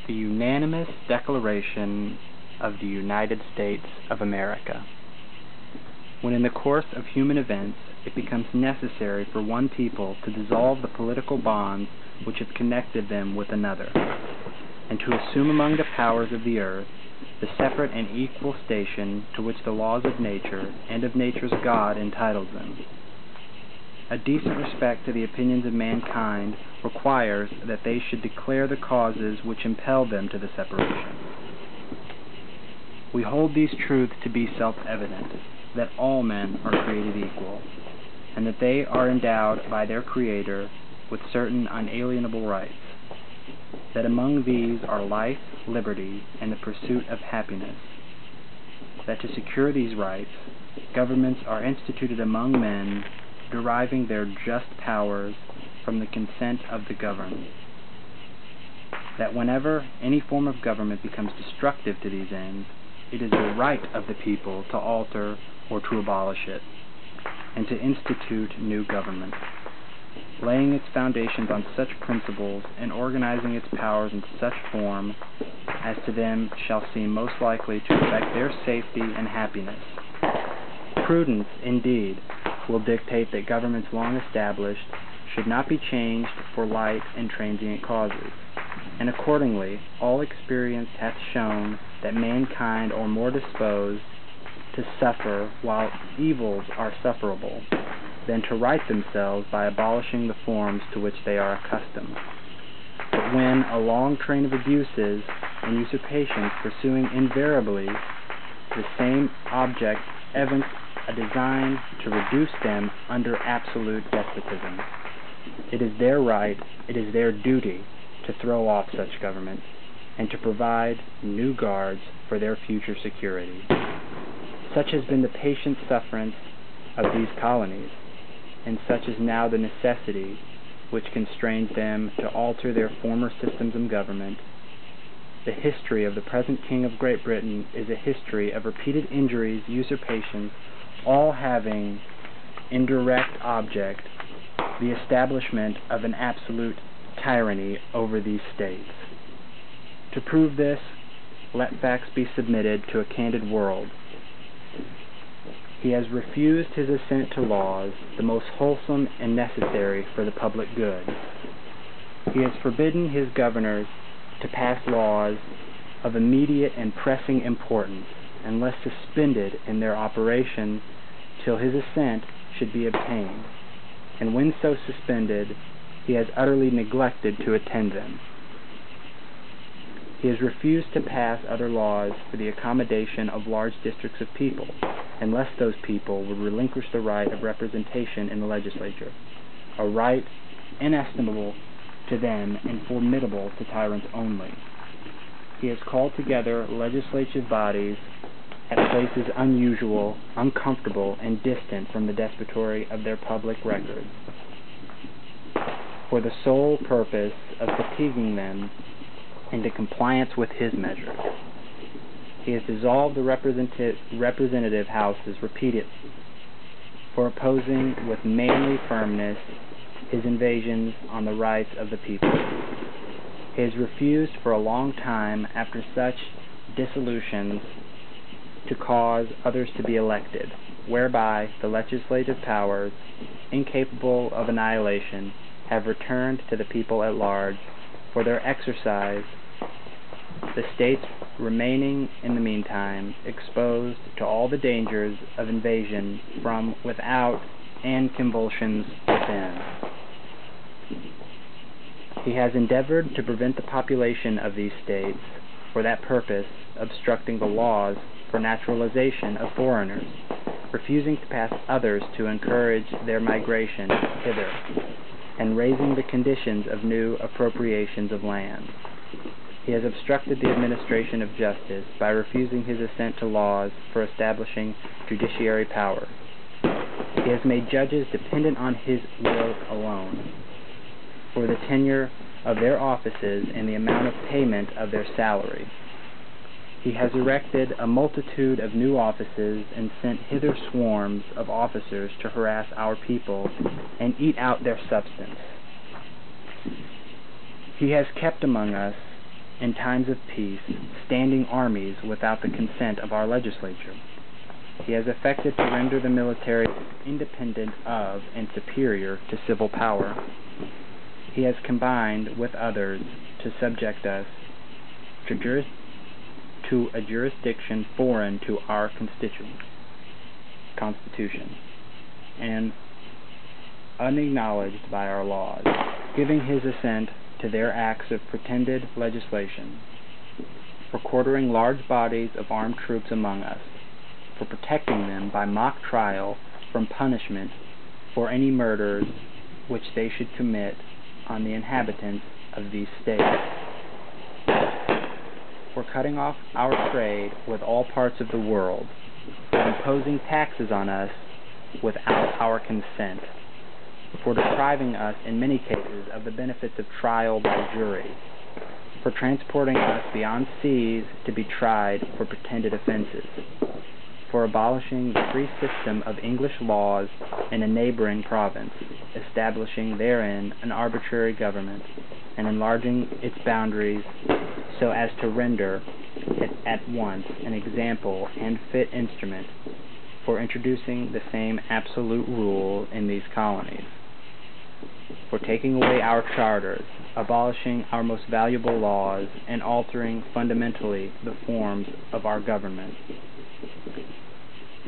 The unanimous declaration of the United States of America. When in the course of human events it becomes necessary for one people to dissolve the political bonds which have connected them with another, and to assume among the powers of the earth the separate and equal station to which the laws of nature and of nature's God entitles them, a decent respect to the opinions of mankind requires that they should declare the causes which impel them to the separation. We hold these truths to be self-evident, that all men are created equal, and that they are endowed by their Creator with certain unalienable rights, that among these are life, liberty, and the pursuit of happiness, that to secure these rights, governments are instituted among men, deriving their just powers from the consent of the governed, that whenever any form of government becomes destructive to these ends, it is the right of the people to alter or to abolish it, and to institute new government, laying its foundations on such principles and organizing its powers in such form as to them shall seem most likely to affect their safety and happiness. Prudence, indeed, will dictate that governments long established should not be changed for light and transient causes, and accordingly all experience hath shown that mankind are more disposed to suffer while evils are sufferable, than to right themselves by abolishing the forms to which they are accustomed. But when a long train of abuses and usurpations pursuing invariably the same object evince a design to reduce them under absolute despotism, it is their right, it is their duty to throw off such government, and to provide new guards for their future security. Such has been the patient sufferance of these colonies, and such is now the necessity which constrains them to alter their former systems of government. The history of the present King of Great Britain is a history of repeated injuries, usurpations, all having in direct object the establishment of an absolute tyranny over these states. To prove this, let facts be submitted to a candid world. He has refused his assent to laws, the most wholesome and necessary for the public good. He has forbidden his governors to pass laws of immediate and pressing importance, unless suspended in their operation till his assent should be obtained, and when so suspended, he has utterly neglected to attend them. He has refused to pass other laws for the accommodation of large districts of people, unless those people would relinquish the right of representation in the legislature, a right inestimable to them and formidable to tyrants only. He has called together legislative bodies at places unusual, uncomfortable, and distant from the despotory of their public records, for the sole purpose of fatiguing them into compliance with his measures. He has dissolved the representative houses repeatedly for opposing with manly firmness his invasions on the rights of the people. He has refused for a long time after such dissolutions to cause others to be elected, whereby the legislative powers, incapable of annihilation, have returned to the people at large for their exercise, the states remaining in the meantime exposed to all the dangers of invasion from without and convulsions within. He has endeavored to prevent the population of these states, for that purpose obstructing the laws for naturalization of foreigners, refusing to pass others to encourage their migration hither, and raising the conditions of new appropriations of land. He has obstructed the administration of justice by refusing his assent to laws for establishing judiciary power. He has made judges dependent on his will alone for the tenure of their offices and the amount of payment of their salary. He has erected a multitude of new offices and sent hither swarms of officers to harass our people and eat out their substance. He has kept among us in times of peace, standing armies without the consent of our legislature. He has effected to render the military independent of and superior to civil power. He has combined with others to subject us to a jurisdiction foreign to our Constitution, and unacknowledged by our laws, giving his assent to their acts of pretended legislation, for quartering large bodies of armed troops among us, for protecting them by mock trial from punishment for any murders which they should commit on the inhabitants of these states, for cutting off our trade with all parts of the world, for imposing taxes on us without our consent, for depriving us in many cases of the benefits of trial by jury, for transporting us beyond seas to be tried for pretended offenses, for abolishing the free system of English laws in a neighboring province, establishing therein an arbitrary government, and enlarging its boundaries so as to render it at once an example and fit instrument for introducing the same absolute rule in these colonies, for taking away our charters, abolishing our most valuable laws, and altering fundamentally the forms of our government,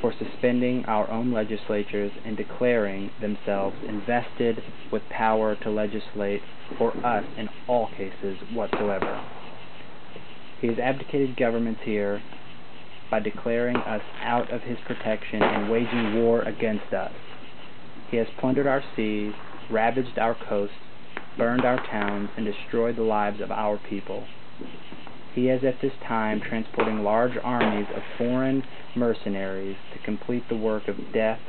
for suspending our own legislatures and declaring themselves invested with power to legislate for us in all cases whatsoever. He has abdicated governments here by declaring us out of his protection and waging war against us. He has plundered our seas, ravaged our coasts, burned our towns, and destroyed the lives of our people. He is at this time transporting large armies of foreign mercenaries to complete the work of death,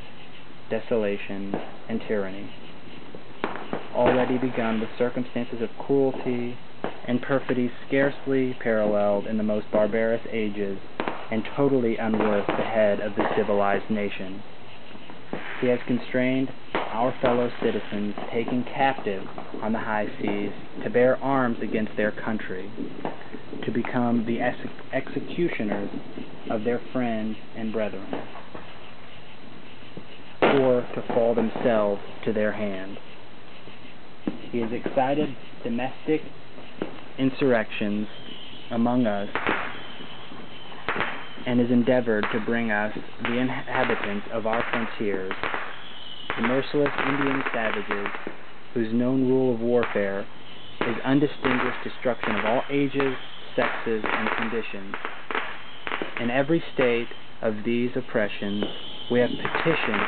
desolation, and tyranny, already begun with circumstances of cruelty and perfidy scarcely paralleled in the most barbarous ages, and totally unworth the head of the civilized nation. He has constrained our fellow citizens taken captive on the high seas to bear arms against their country, to become the executioners of their friends and brethren, or to fall themselves to their hand. He has excited domestic insurrections among us, and has endeavored to bring us, the inhabitants of our frontiers, the merciless Indian savages, whose known rule of warfare is undistinguished destruction of all ages, sexes, and conditions. In every state of these oppressions, we have petitioned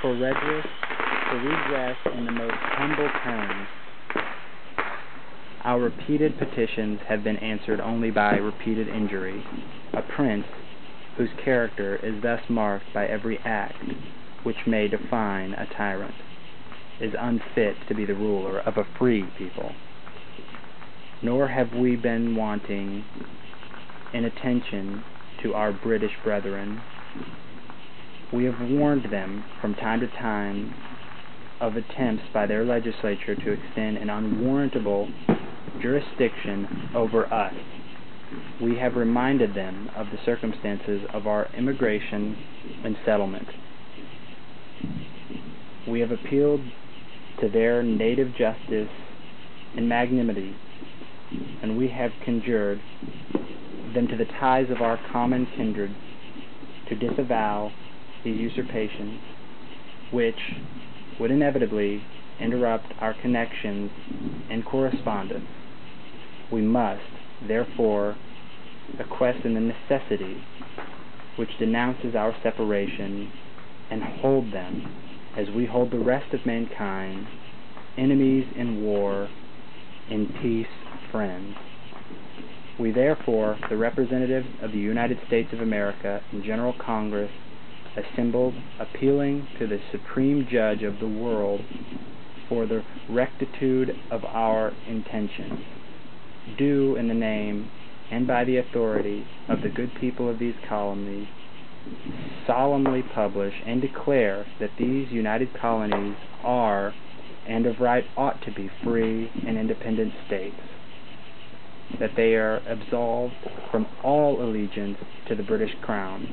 for redress in the most humble terms. Our repeated petitions have been answered only by repeated injury. A prince, whose character is thus marked by every act which may define a tyrant, is unfit to be the ruler of a free people. Nor have we been wanting in attention to our British brethren. We have warned them from time to time of attempts by their legislature to extend an unwarrantable jurisdiction over us. We have reminded them of the circumstances of our immigration and settlement. We have appealed to their native justice and magnanimity, and we have conjured them to the ties of our common kindred to disavow these usurpations, which would inevitably interrupt our connections and correspondence. We must, therefore, acquiesce in the necessity which denounces our separation, and hold them, as we hold the rest of mankind, enemies in war, in peace friends. We therefore, the representatives of the United States of America in General Congress, assembled, appealing to the Supreme Judge of the world for the rectitude of our intentions, do in the name and by the authority of the good people of these colonies solemnly publish and declare that these united colonies are and of right ought to be free and independent states. that they are absolved from all allegiance to the British Crown,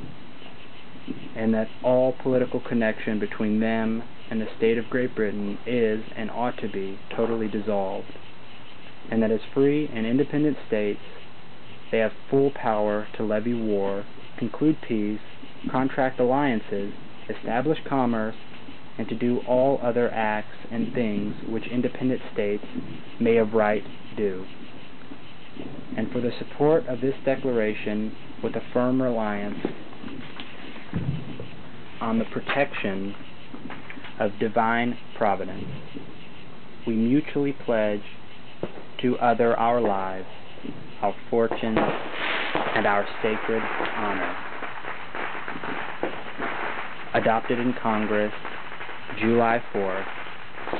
and that all political connection between them and the state of Great Britain is and ought to be totally dissolved, and that as free and independent states they have full power to levy war, conclude peace, contract alliances, establish commerce, and to do all other acts and things which independent states may of right do. And for the support of this declaration, with a firm reliance on the protection of divine providence, we mutually pledge to other our lives, our fortunes, and our sacred honor. Adopted in Congress, July 4,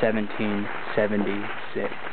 1776.